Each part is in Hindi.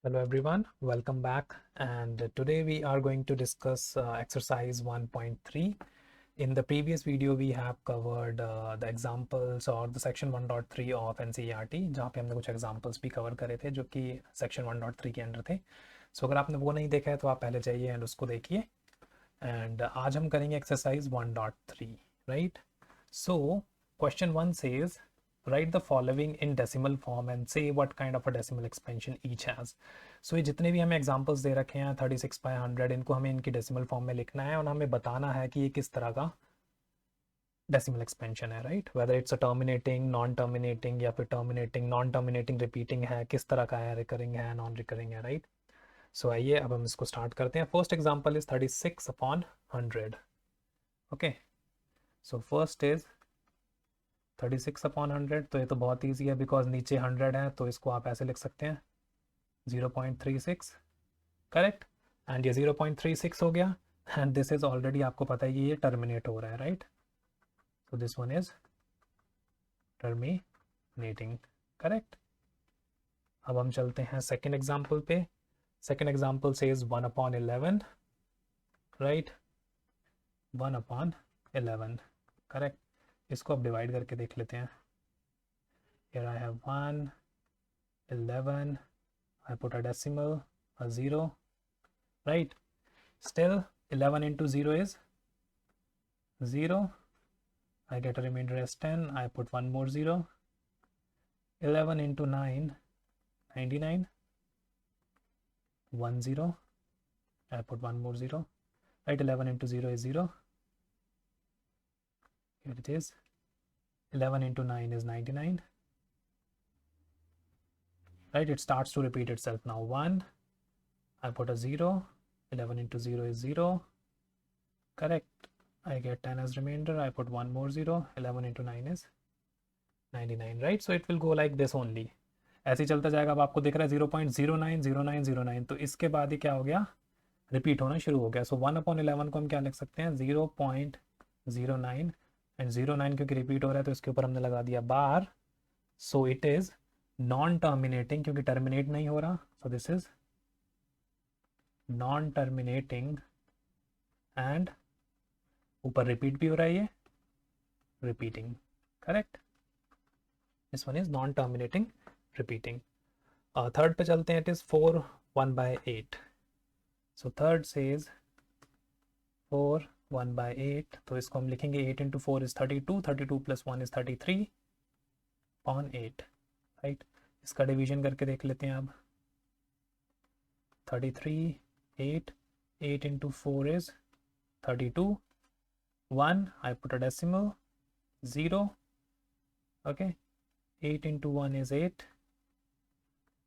Hello everyone, welcome back, and today we are going to discuss exercise 1.3. In the previous video we have covered the examples or the section 1.3 of NCERT, जहाँ पे हमने कुछ examples भी cover करे थे जो कि section 1.3 के अंदर थे. So अगर आपने वो नहीं देखा है तो आप पहले जाइए and उसको देखिए. And आज हम करेंगे exercise 1.3, right? So question 1 says write the following in decimal form and say what kind of a decimal expansion each has. So ये जितने भी हमें एग्जांपल्स दे रखे हैं 36/100, इनको हमें इनकी डेसिमल फॉर्म में लिखना है और हमें बताना है कि ये किस तरह का डेसिमल एक्सपेंशन है, right? Whether it's a terminating, non terminating या फिर टर्मिनेटिंग, नॉन टर्मिनेटिंग, रिपीटिंग है, किस तरह का है, रिकरिंग है, नॉन रिकरिंग है, राइट? सो आइए अब हम इसको स्टार्ट करते हैं. First example is 36/100. Okay, so first is 36/100. तो ये तो बहुत ईजी है बिकॉज नीचे 100 है, तो इसको आप ऐसे लिख सकते हैं 0.36, करेक्ट. एंड ये 0.36 हो गया एंड दिस इज ऑलरेडी आपको पता है ये टर्मिनेट हो रहा है, right? So this one is terminating, correct. अब हम चलते हैं सेकेंड एग्जाम्पल पे. Second example says 1/11, right? 1/11, correct. इसको अब डिवाइड करके देख लेते हैं. Here I have 1, 11, I put a decimal, a 0, right? Still 11 into 0 is 0. I get a remainder as 10. I put one more 0. 11 into 9, 99. 1 0. I put one more 0. Right, 11 into 0 is 0. Here it is. 11 into 9 is 99. Right, it starts to repeat itself now. 1. I put a 0. 11 into 0 is 0. Correct. I get 10 as remainder. I put one more 0. 11 into 9 is 99, right? So it will go like this only. ऐसे ही चलता जाएगा. अब आपको दिख रहा है 0.090909. तो इसके बाद ही क्या हो गया, रिपीट होना शुरू हो गया. सो 1/11 को हम क्या लिख सकते हैं, 0.09. एंड 09 क्योंकि रिपीट हो रहा है तो इसके ऊपर हमने लगा दिया बार. So it is non terminating क्योंकि टर्मिनेट नहीं हो रहा. So this is non terminating and ऊपर रिपीट भी हो रहा है, ये repeating, correct. This one is non terminating, repeating. Third पे चलते हैं. It is 4 1/8. So third says 4 1/8. तो इसको हम लिखेंगे 8 into 4 is 32. 32 plus 1 is 33/8, right? इसका डिवीजन करके देख लेते हैं अब. 33 8 8 into 4 is 32. 1 I put a decimal, 0. Okay, 8 into 1 is 8.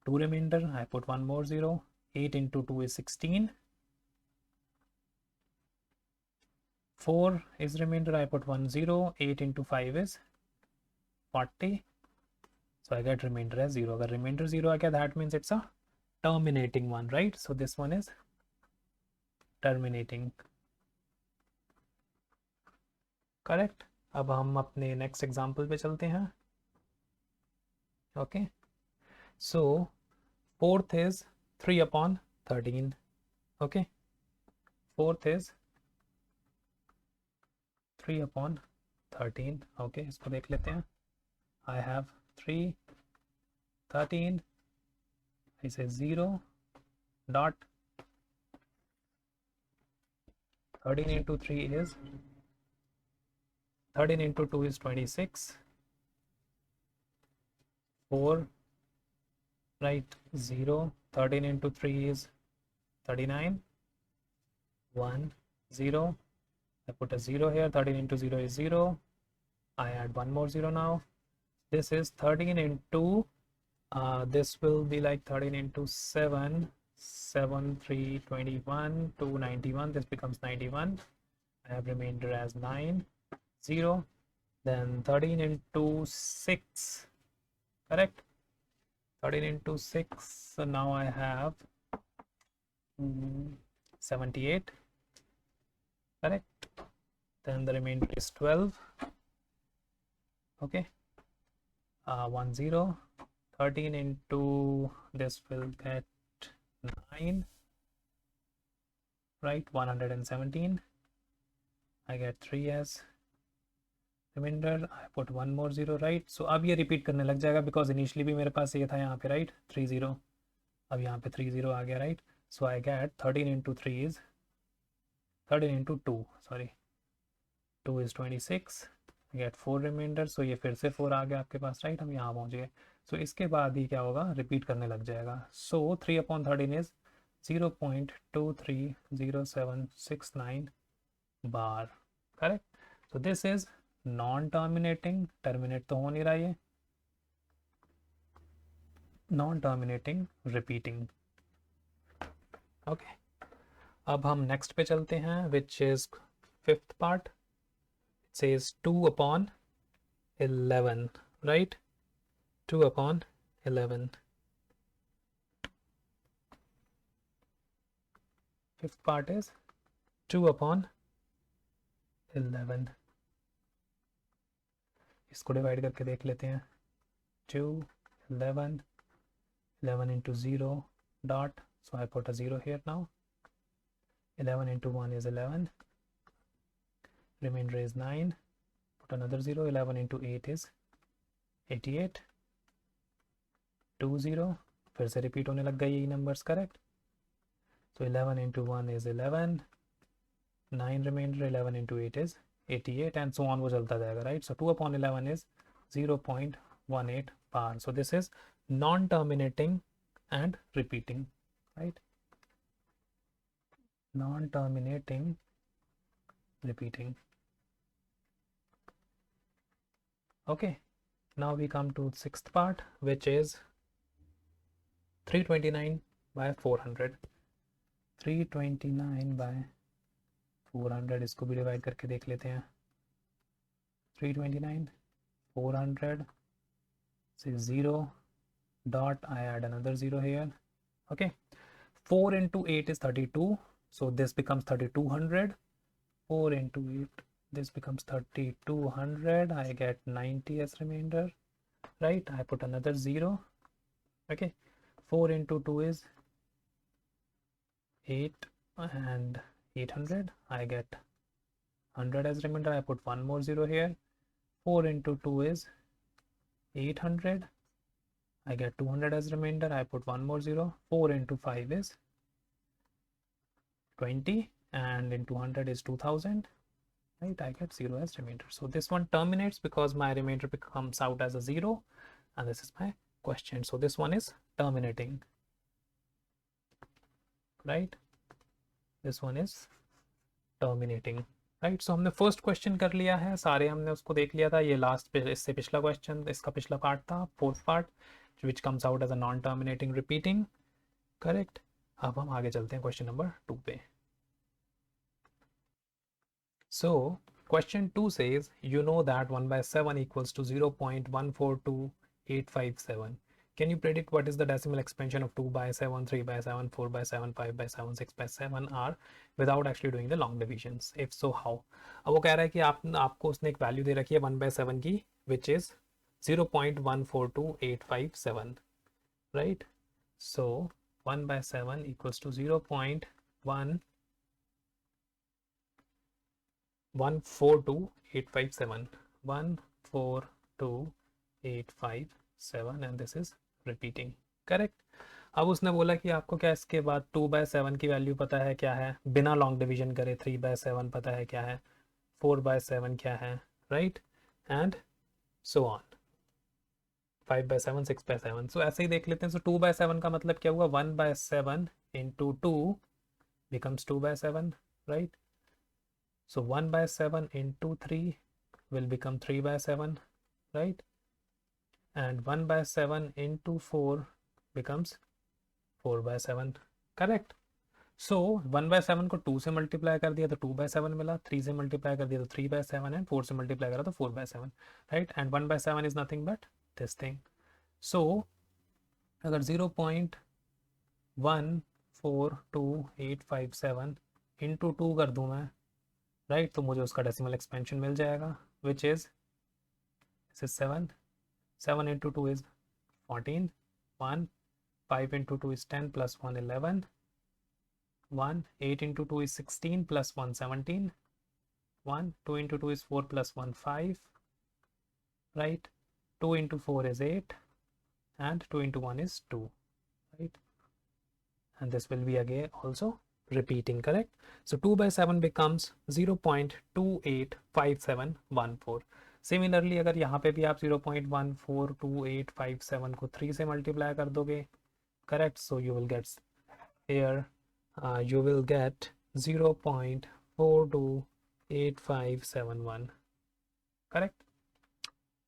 2 remainder, I put one more 0. 8 into 2 is 16. 4 is remainder, I put 1 0. 8 into 5 is 40. So I get remainder as 0. अगर remainder 0 आ गया, that means it's a terminating one, right? So this one is terminating, correct. अब हम अपने next example पे चलते हैं. Okay, so fourth is 3/13. Okay, fourth is 3/13. Okay, इसको देख लेते हैं. I have 3 13. I say 0 dot 13 into 3 is 13 into 2 is 26. 4, right, 0. 13 into 3 is 39. 1 0. I put a 0 here. 13 into 0 is 0. I add one more 0 now. This is 13 into this will be like 13 into 7 7 3 21 2 91. This becomes 91. I have remainder as 9 0. Then 13 into 6, correct. 13 into 6, so now I have 78, correct. Then the remainder is 12. Okay, 1 0. 13 into this will get 9, right? 117. I get 3 as remainder. I put one more 0, right? So अब ये repeat करने लग जाएगा because initially भी मेरे पास ये था यहाँ पे, right? 3 0. अब यहाँ पे 3 0 आ गया, right? So I get 13 into 3 is 13 into 2, sorry, 2 is 26. I get 4 remainder. So ये फिर से 4 आ गया आपके पास, right? हम यहाँ पहुँच गए. So इसके बाद ही क्या होगा, रिपीट करने लग जाएगा. So 3/13 is 0.230769 bar, correct? So this is non-terminating. Terminate तो हो नहीं रहा ये. Non-terminating repeating. Okay. अब हम next पे चलते हैं, which is fifth part. It says 2/11, right? 2/11. Fifth part is 2/11. इसको डिवाइड करके देख लेते हैं. 2, 11, 11 into 0 dot, so I put a 0 here now. 11 into 1 is 11, remainder is 9, put another 0. 11 into 8 is 88. 2 0, फिर से रिपीट होने लग गए ये numbers, correct? So 11 into 1 is 11, 9 remainder, 11 into 8 is 88, and so on वो चलता जाएगा, right? So 2/11 is 0.18 bar. So this is non-terminating and repeating, right? Non-terminating, repeating. Okay, now we come to sixth part, which is 329 by 400. 329 by 400, इसको भी डिवाइड करके देख लेते हैं. 329, 400, say 0 dot, I add another 0 here. Okay, 4 into 8 is 32, so this becomes 3200. 4 into 8, this becomes 3200. I get 90 as remainder, right? I put another 0. Okay, 4 into 2 is 8 and 800. I get 100 as remainder. I put one more 0 here. 4 into 2 is 800. I get 200 as remainder. I put one more 0. 4 into 5 is 20, and into 100 is 2000, right? I get 0 as remainder. So this one terminates because my remainder comes out as a 0, and this is my question. So this one is terminating, right? This one is terminating, right? So हमने फर्स्ट क्वेश्चन कर लिया है, सारे हमने उसको देख लिया था. ये लास्ट, इससे पिछला क्वेश्चन, इसका पिछला पार्ट था, fourth part, which comes out as a non-terminating repeating, correct? अब हम आगे चलते हैं क्वेश्चन नंबर 2 पे. So question 2 says, you know that 1/7 equals to 0.142857. Can you predict what is the decimal expansion of 2/7, 3/7, 4/7, 5/7, 6/7 are without actually doing the long divisions? If so, how? अब वो कह रहा है कि आपको उसने एक वैल्यू दे रखी है 1/7 की, which is 0.142857, right? So 1/7 equals to 0.142857. 142,857, and this is repeating, correct? अब उसने बोला कि आपको क्या इसके बाद 2/7 की वैल्यू पता है क्या है, बिना लॉन्ग डिवीजन करे. 3/7 पता है क्या है, 4/7 क्या है, राइट? And so on. 5/7, 6/7. सो ऐसे ही देख लेते हैं. सो 2/7 का मतलब क्या हुआ, 1/7 into 2 becomes 2/7, right? So 1/7 into 3 will become 3/7, right? And 1/7 into 4 becomes 4/7, correct? So 1/7 को 2 से मल्टीप्लाई कर दिया तो 2/7 मिला, 3 से मल्टीप्लाई कर दिया तो 3/7, एंड 4 से मल्टीप्लाई करा तो 4/7, right? And 1/7 is nothing but this thing. So अगर 0.142857 into 2 कर दूं मैं, राइट? तो मुझे उसका डेसिमल एक्सपेंशन मिल जाएगा, which is 7. 7 into 2 is 14. 1, 5 into 2 is 10 plus 1 11, 1, 8 into 2 is 16 plus 1 17, 1, 2 into 2 is 4 plus 1 5, right? 2 into 4 is 8 and 2 into 1 is 2, right? And this will be again also repeating, correct? So 2 by 7 becomes 0.285714. Similarly, अगर यहाँ पे भी आप 0.142857 को 3 से मल्टीप्लाई कर दोगे, correct? So you will get here, you will get 0.428571, correct?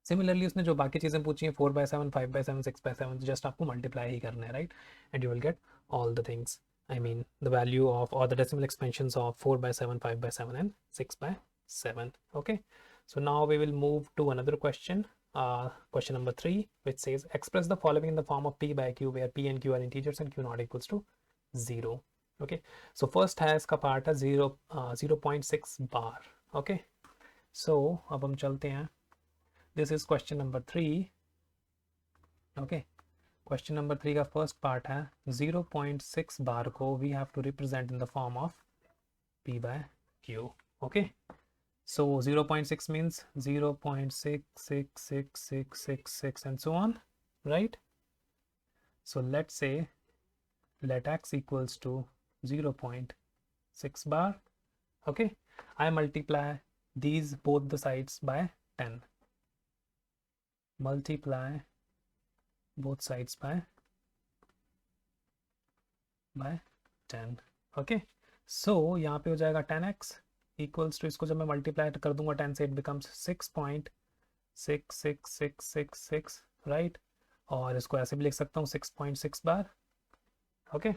Similarly उसने जो बाकी चीज़ें पूछी हैं 4 बाय 7, 5 बाय 7, 6 बाय 7, जस्ट आपको मल्टीप्लाई ही करना है, right? And you will get all the things, I mean the value of or the decimal expansions of 4 by 7, 5 by 7 and 6 by 7. Okay, so now we will move to another question, question number 3, which says express the following in the form of p by q where p and q are integers and q not equals to 0. Okay, so first है इसका पार्ट है 0.6 बार. Okay, so अब हम चलते हैं. This is question number 3. Okay, question number 3 का फर्स्ट पार्ट है 0.6 बार को we have to represent in the form of p by q. Okay, so 0.6 means 0.66666 and so on, right? So let's say let x equals to 0.6 bar. Okay, I multiply these both the sides by 10. Multiply both sides by 10. Okay, so यहाँ पे हो जाएगा 10x equals to, इसको जब मैं मल्टीप्लाई कर दूंगा 10 से, इट बिकम्स 6.66666, राइट? और इसको ऐसे भी लिख सकता हूँ 6.6 बार. Okay,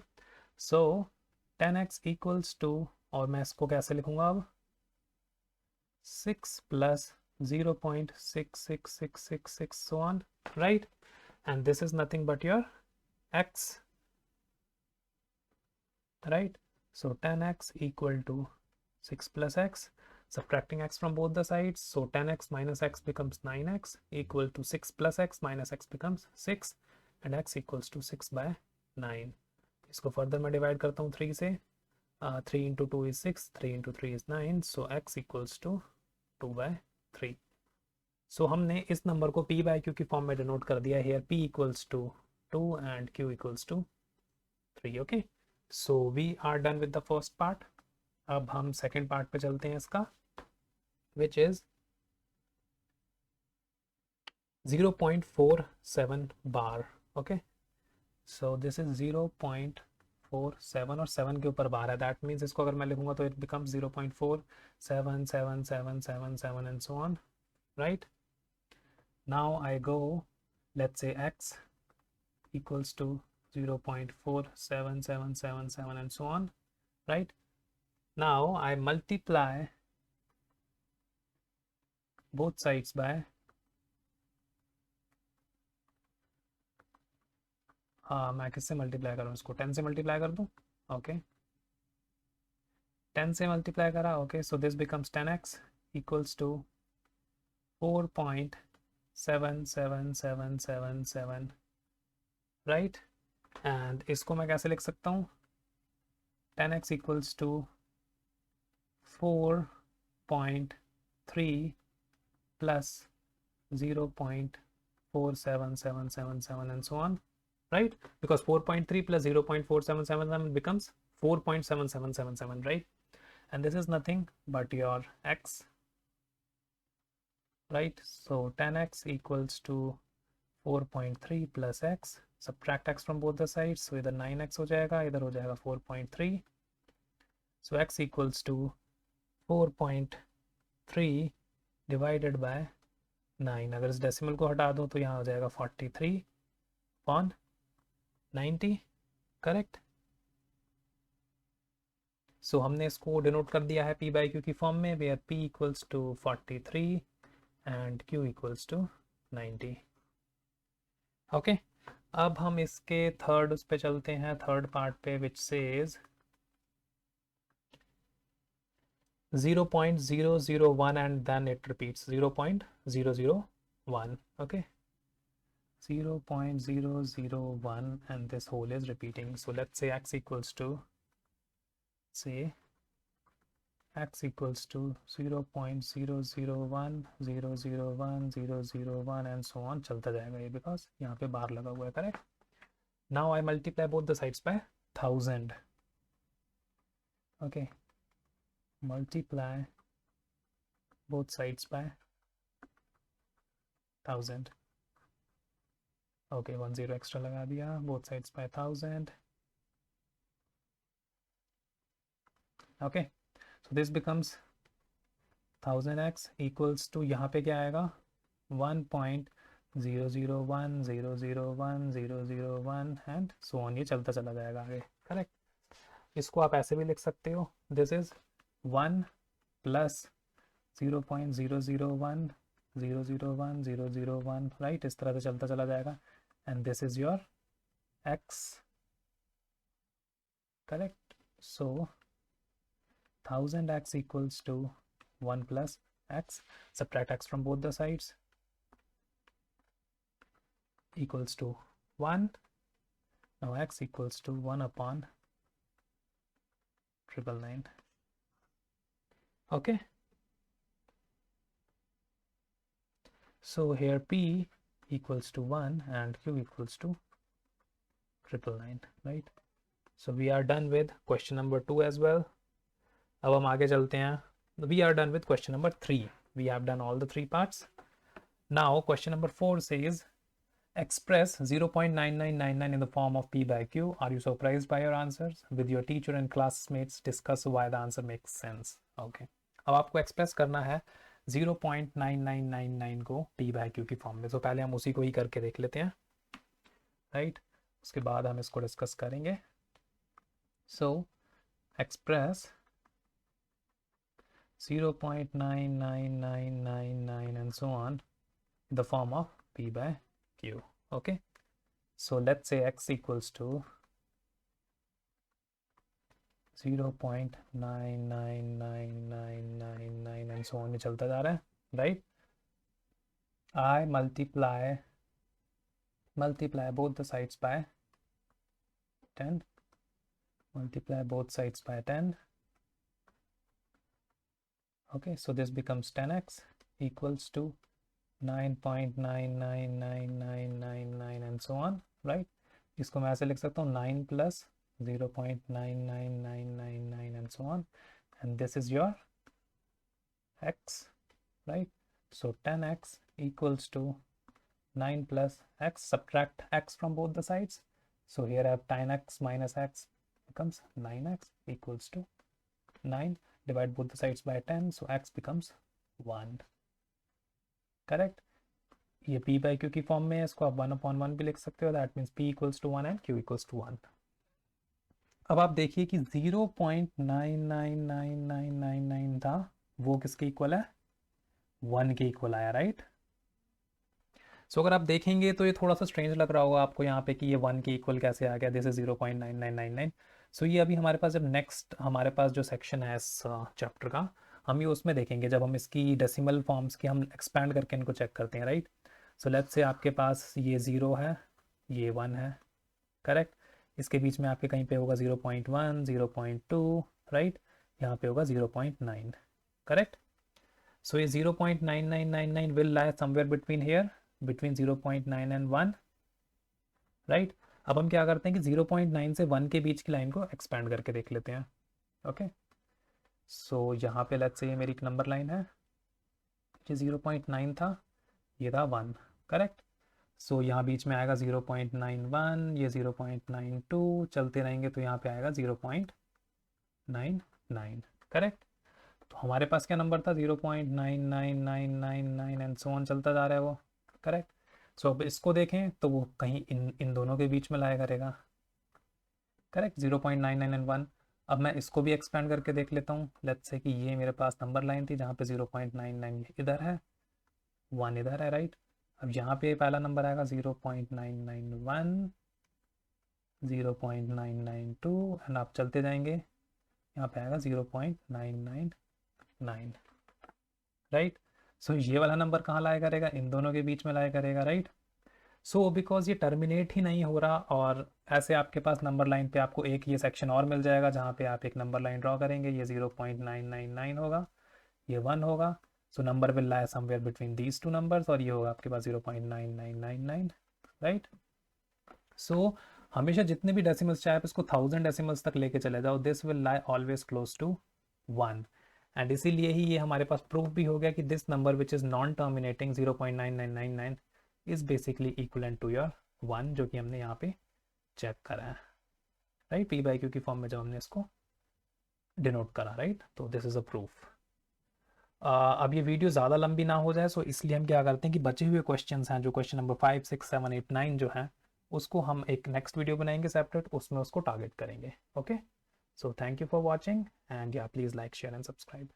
so 10x equals to, और मैं इसको कैसे लिखूंगा अब, 6 plus 0.66666 so on, right? And this is nothing but your x, right? So 10x equal to 6 plus x, subtracting x from both the sides, so 10x minus x becomes 9x equal to 6 plus x minus x becomes 6 and x equals to 6 by 9. इसको फर्दर मैं डिवाइड करता हूँ 3 से, 3 into 2 is 6, 3 into 3 is 9, so x equals to 2 by 3. सो हमने इस नंबर को p बाय q की फॉर्म में डिनोट कर दिया है, p equals to 2 and q equals to 3. Okay, so we are done with the first part. अब हम सेकेंड पार्ट पे चलते हैं इसका, which is 0.47 bar. Okay, so this is 0.47 और 7 के ऊपर बार है, दैट मीन्स इसको अगर मैं लिखूंगा तो it becomes 0.477777 and so on, right? Now I go, let's say x equals to 0.47777 and so on, right? Now I multiply both sides by मैं किससे मल्टीप्लाई करूँ इसको, 10 से मल्टीप्लाई कर दूँ. ओके, 10 से मल्टीप्लाई करा. Okay, so this becomes 10x equals to 4.77777, right? And इसको मैं कैसे लिख सकता हूँ, 10x equals to 4.3 plus 0.47777 and so on, right? Because 4.3 plus 0.4777 becomes 4.7777, right? And this is nothing but your x, right? So 10x equals to 4.3 plus x, subtract x from both the sides, so इधर 9x हो जाएगा, इधर हो जाएगा 4.3. So x equals to 4.3 divided by 9. अगर इस डेसिमल को हटा दूँ तो यहाँ हो जाएगा 43/90, करेक्ट? सो हमने इसको डिनोट कर दिया है p बाई q की फॉर्म में, where p equals to 43 and q equals to 90. Okay, अब हम इसके थर्ड उस पे चलते हैं, थर्ड पार्ट पे, which says 0.001 and then it repeats 0.001. okay, 0.001 and this whole is repeating. So let's say x equals to, say x equals to 0.001 001 001 and so on चलता जाएगा ये, because यहाँ पे बार लगा हुआ है. Correct. Now I multiply both the sides by 1000. Okay, multiply both sides by 1000. Okay, 1 0 extra लगा दिया. Both sides by 1000. Okay, so this becomes 1000x equals to, यहाँ पे क्या आएगा, 1.001 001 001 एंड सो ऑन. ये चलता चला जाएगा आगे. करेक्ट. इसको आप ऐसे भी लिख सकते हो, दिस इज 1 प्लस 0.001 001 001, राइट. इस तरह से चलता चला जाएगा and this is your x. Correct. So 1000x equals to 1 plus x, subtract x from both the sides, equals to 1. Now x equals to 1 upon 999. Okay, so here p equals to 1 and q equals to 999, right. So we are done with question number 2 as well. अब हम आगे चलते हैं. We are done with question number 3. We have done all the 3 parts. Now question number 4 says express 0.9999 in the form of p by q. Are you surprised by your answers? With your teacher and classmates discuss why the answer makes sense. Okay, अब आपको एक्सप्रेस करना है 0.9999 को p by q की फॉर्म में. तो पहले हम उसी को ही करके देख लेते हैं, राइट. उसके बाद हम इसको डिस्कस करेंगे. सो express 0.99999 and so on in the form of p by q. Okay, so let's say x equals to 0.99999 and so on. ये चलता जा रहा है, right. I multiply both the sides by 10, multiply both sides by 10. Okay, so this becomes 10x equals to 9.999999 and so on, right. इसको मैं ऐसे लिख सकता हूँ 9 plus 0.99999 and so on, and this is your x, right. So 10x equals to 9 plus x, subtract x from both the sides. So here I have 10x minus x becomes 9x equals to 9. Divide both the sides by 10, so x becomes 1. Correct. ये p by q की फॉर्म में है, इसको आप 1/1 भी लिख सकते हो. That means p equals to 1 and q equals to 1. अब आप देखिए कि 0.99999 था, वो किसके इक्वल है, 1 के इक्वल आया, राइट. सो अगर आप देखेंगे तो ये थोड़ा सा स्ट्रेंज लग रहा होगा आपको यहाँ पे कि ये 1 के इक्वल कैसे आ गया, दिस इज 0.9999. सो ये अभी हमारे पास जब नेक्स्ट हमारे पास जो सेक्शन है इस चैप्टर का, हम ये उसमें देखेंगे जब हम इसकी डेसिमल फॉर्म्स की हम एक्सपैंड करके इनको चेक करते हैं, राइट. सो लेट्स से आपके पास ये 0 है, ये 1 है, करेक्ट. इसके बीच में आपके कहीं पे होगा 0.1 0.2, राइट. यहाँ पे होगा 0.9, करेक्ट. सो ये 0.9999 will lie somewhere between here, between 0.9 and 1, right. अब हम क्या करते हैं कि 0.9 से 1 के बीच की लाइन को एक्सपैंड करके देख लेते हैं. ओके, सो यहाँ पे लेट्स से ये मेरी एक नंबर लाइन है, ये 0.9 था, ये था 1, करेक्ट. सो यहाँ बीच में आएगा 0.91, ये 0.92, चलते रहेंगे तो यहाँ पे आएगा 0.99, करेक्ट. तो हमारे पास क्या नंबर था, 0.99999 एंड सो ऑन चलता जा रहा है वो, करेक्ट. सो अब इसको देखें तो वो कहीं इन दोनों के बीच में लाया करेगा, करेक्ट, 0.99 एंड 1. अब मैं इसको भी एक्सपेंड करके देख लेता हूँ. लेट्स से कि ये मेरे पास नंबर लाइन थी जहाँ पे 0.99 इधर है, 1 इधर है, राइट. अब यहाँ पे पहला नंबर आएगा 0.991, 0.992 एंड आप चलते जाएंगे, यहाँ पे आएगा 0.999, राइट. सो ये वाला नंबर कहाँ लाया करेगा, इन दोनों के बीच में लाया करेगा, राइट. सो बिकॉज ये टर्मिनेट ही नहीं हो रहा, और ऐसे आपके पास नंबर लाइन पे आपको एक ये सेक्शन और मिल जाएगा जहाँ पे आप एक नंबर लाइन ड्रॉ करेंगे, ये 0.999 होगा, ये 1 होगा। So number will lie somewhere between these two numbers, और ये होगा आपके पास 0.9999, राइट। सो हमेशा जितने भी डेसिमल्स, चाहे आप इसको 1000 डेसिमल्स तक लेके चले जाओ, this will lie always close to 1। And इसीलिए ही ये हमारे पास प्रूफ भी हो गया कि this number which is non terminating 0.9999 is basically equivalent to your 1, जो कि हमने यहाँ पे चेक करा है, राइट। पी बाई क्यू की फॉर्म में जब हमने इसको डिनोट करा, राइट, तो दिस इज अ प्रूफ। अब ये वीडियो ज़्यादा लंबी ना हो जाए, सो इसलिए हम क्या करते हैं कि बचे हुए क्वेश्चंस हैं, जो क्वेश्चन नंबर 5, 6, 7, 8, 9 जो हैं, उसको हम एक नेक्स्ट वीडियो बनाएंगे सेपरेट, उसमें उसको टारगेट करेंगे। Okay, so thank you for watching, and या please like, share and subscribe.